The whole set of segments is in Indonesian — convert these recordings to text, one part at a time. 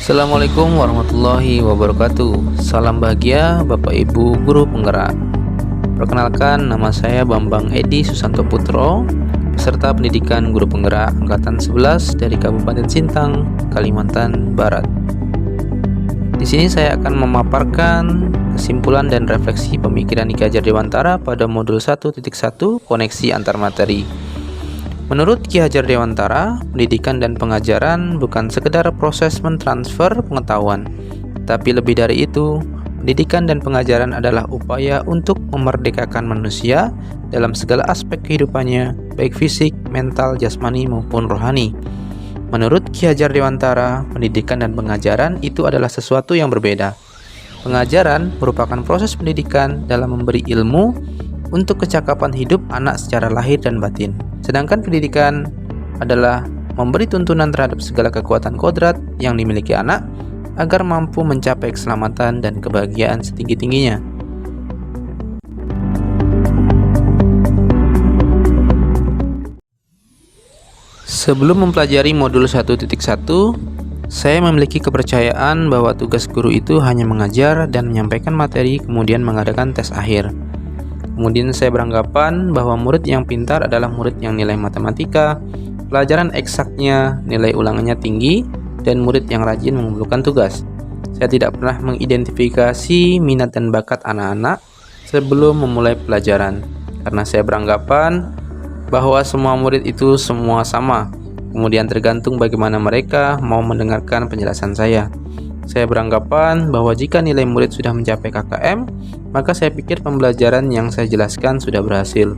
Assalamualaikum warahmatullahi wabarakatuh. Salam bahagia Bapak Ibu Guru Penggerak. Perkenalkan, nama saya Bambang Edi Susanto Putro, peserta pendidikan Guru Penggerak Angkatan 11 dari Kabupaten Sintang, Kalimantan Barat. Di sini saya akan memaparkan kesimpulan dan refleksi pemikiran Ki Hajar Dewantara pada modul 1.1 koneksi antar materi. Menurut Ki Hajar Dewantara, pendidikan dan pengajaran bukan sekedar proses mentransfer pengetahuan, tapi lebih dari itu, pendidikan dan pengajaran adalah upaya untuk memerdekakan manusia dalam segala aspek kehidupannya, baik fisik, mental, jasmani maupun rohani. Menurut Ki Hajar Dewantara, pendidikan dan pengajaran itu adalah sesuatu yang berbeda. Pengajaran merupakan proses pendidikan dalam memberi ilmu untuk kecakapan hidup anak secara lahir dan batin. Sedangkan pendidikan adalah memberi tuntunan terhadap segala kekuatan kodrat yang dimiliki anak agar mampu mencapai keselamatan dan kebahagiaan setinggi-tingginya. Sebelum mempelajari modul 1.1, saya memiliki kepercayaan bahwa tugas guru itu hanya mengajar dan menyampaikan materi kemudian mengadakan tes akhir. Kemudian saya beranggapan bahwa murid yang pintar adalah murid yang nilai matematika, pelajaran eksaknya, nilai ulangannya tinggi, dan murid yang rajin mengumpulkan tugas. Saya tidak pernah mengidentifikasi minat dan bakat anak-anak sebelum memulai pelajaran, karena saya beranggapan bahwa semua murid itu semua sama, kemudian tergantung bagaimana mereka mau mendengarkan penjelasan saya. Saya beranggapan bahwa jika nilai murid sudah mencapai KKM, maka saya pikir pembelajaran yang saya jelaskan sudah berhasil.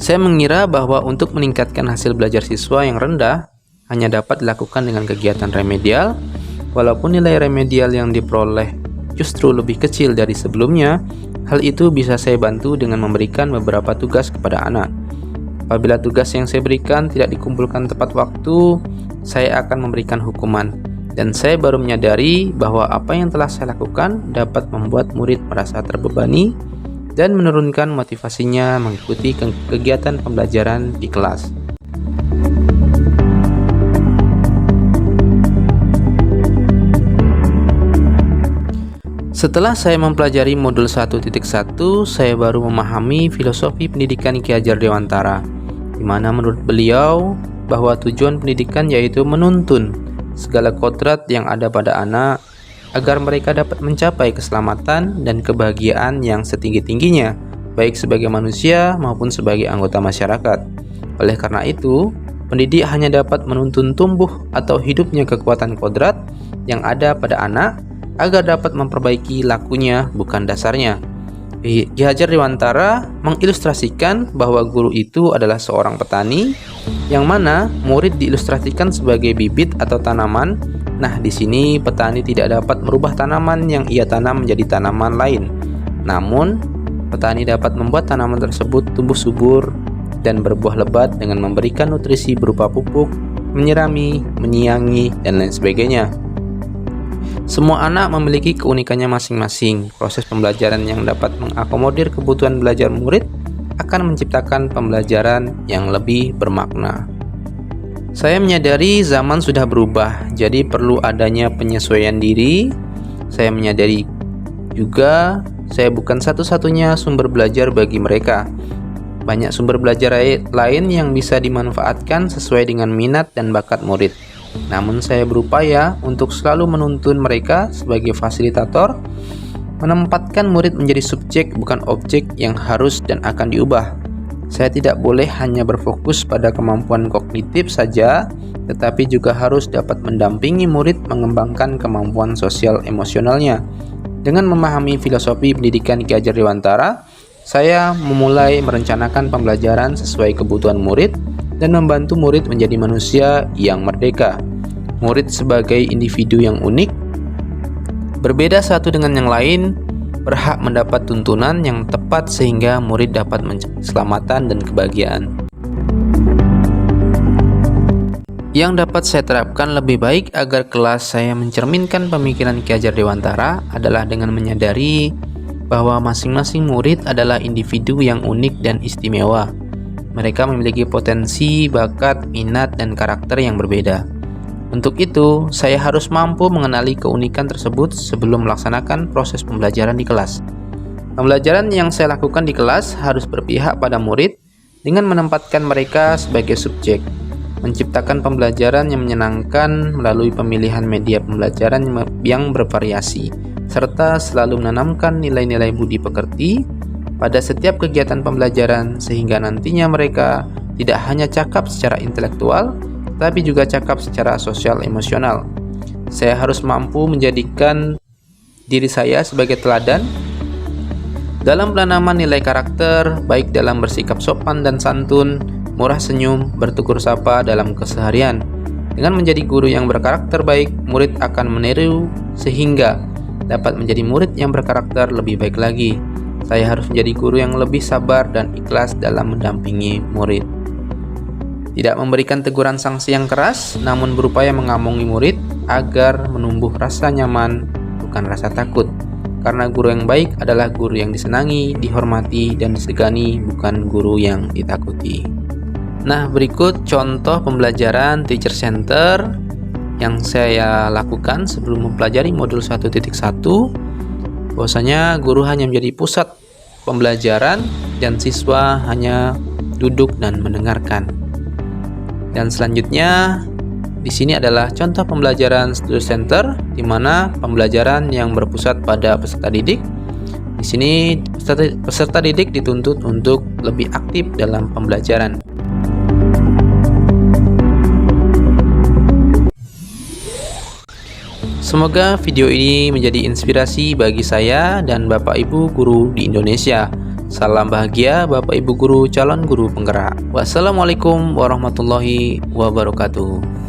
Saya mengira bahwa untuk meningkatkan hasil belajar siswa yang rendah hanya dapat dilakukan dengan kegiatan remedial, walaupun nilai remedial yang diperoleh justru lebih kecil dari sebelumnya. Hal itu bisa saya bantu dengan memberikan beberapa tugas kepada anak. Apabila tugas yang saya berikan tidak dikumpulkan tepat waktu, saya akan memberikan hukuman. Dan saya baru menyadari bahwa apa yang telah saya lakukan dapat membuat murid merasa terbebani dan menurunkan motivasinya mengikuti kegiatan pembelajaran di kelas. Setelah saya mempelajari modul 1.1, saya baru memahami filosofi pendidikan Ki Hajar Dewantara, di mana menurut beliau bahwa tujuan pendidikan yaitu menuntun segala kodrat yang ada pada anak agar mereka dapat mencapai keselamatan dan kebahagiaan yang setinggi-tingginya, baik sebagai manusia maupun sebagai anggota masyarakat. Oleh karena itu, pendidik hanya dapat menuntun tumbuh atau hidupnya kekuatan kodrat yang ada pada anak agar dapat memperbaiki lakunya, bukan dasarnya. Ki Hajar Dewantara mengilustrasikan bahwa guru itu adalah seorang petani, yang mana murid diilustrasikan sebagai bibit atau tanaman. Nah, di sini petani tidak dapat merubah tanaman yang ia tanam menjadi tanaman lain. Namun, petani dapat membuat tanaman tersebut tumbuh subur dan berbuah lebat dengan memberikan nutrisi berupa pupuk, menyirami, menyiangi, dan lain sebagainya. Semua anak memiliki keunikannya masing-masing. Proses pembelajaran yang dapat mengakomodir kebutuhan belajar murid akan menciptakan pembelajaran yang lebih bermakna. Saya menyadari zaman sudah berubah, jadi perlu adanya penyesuaian diri. Saya menyadari juga saya bukan satu-satunya sumber belajar bagi mereka. Banyak sumber belajar lain yang bisa dimanfaatkan sesuai dengan minat dan bakat murid. Namun saya berupaya untuk selalu menuntun mereka sebagai fasilitator, menempatkan murid menjadi subjek bukan objek yang harus dan akan diubah. Saya tidak boleh hanya berfokus pada kemampuan kognitif saja, tetapi juga harus dapat mendampingi murid mengembangkan kemampuan sosial emosionalnya. Dengan memahami filosofi pendidikan Ki Hajar Dewantara, saya memulai merencanakan pembelajaran sesuai kebutuhan murid dan membantu murid menjadi manusia yang merdeka. Murid sebagai individu yang unik, berbeda satu dengan yang lain, berhak mendapat tuntunan yang tepat sehingga murid dapat mencapai keselamatan dan kebahagiaan. Yang dapat saya terapkan lebih baik agar kelas saya mencerminkan pemikiran Ki Hajar Dewantara adalah dengan menyadari bahwa masing-masing murid adalah individu yang unik dan istimewa. Mereka memiliki potensi, bakat, minat, dan karakter yang berbeda. Untuk itu, saya harus mampu mengenali keunikan tersebut sebelum melaksanakan proses pembelajaran di kelas. Pembelajaran yang saya lakukan di kelas harus berpihak pada murid dengan menempatkan mereka sebagai subjek, menciptakan pembelajaran yang menyenangkan melalui pemilihan media pembelajaran yang bervariasi, serta selalu menanamkan nilai-nilai budi pekerti pada setiap kegiatan pembelajaran sehingga nantinya mereka tidak hanya cakap secara intelektual, tapi juga cakap secara sosial emosional. Saya harus mampu menjadikan diri saya sebagai teladan dalam penanaman nilai karakter, baik dalam bersikap sopan dan santun, murah senyum, bertutur sapa dalam keseharian. Dengan menjadi guru yang berkarakter baik, murid akan meniru sehingga dapat menjadi murid yang berkarakter lebih baik lagi. Saya harus menjadi guru yang lebih sabar dan ikhlas dalam mendampingi murid. Tidak memberikan teguran sanksi yang keras, namun berupaya mengamongi murid agar menumbuh rasa nyaman, bukan rasa takut. Karena guru yang baik adalah guru yang disenangi, dihormati, dan disegani, bukan guru yang ditakuti. Nah, berikut contoh pembelajaran Teacher Center yang saya lakukan sebelum mempelajari modul 1.1. Bahwasanya guru hanya menjadi pusat pembelajaran dan siswa hanya duduk dan mendengarkan. Dan selanjutnya di sini adalah contoh pembelajaran Study Center, di mana pembelajaran yang berpusat pada peserta didik. Di sini peserta didik dituntut untuk lebih aktif dalam pembelajaran. Semoga video ini menjadi inspirasi bagi saya dan Bapak Ibu guru di Indonesia. Salam bahagia Bapak Ibu guru calon guru penggerak. Wassalamualaikum warahmatullahi wabarakatuh.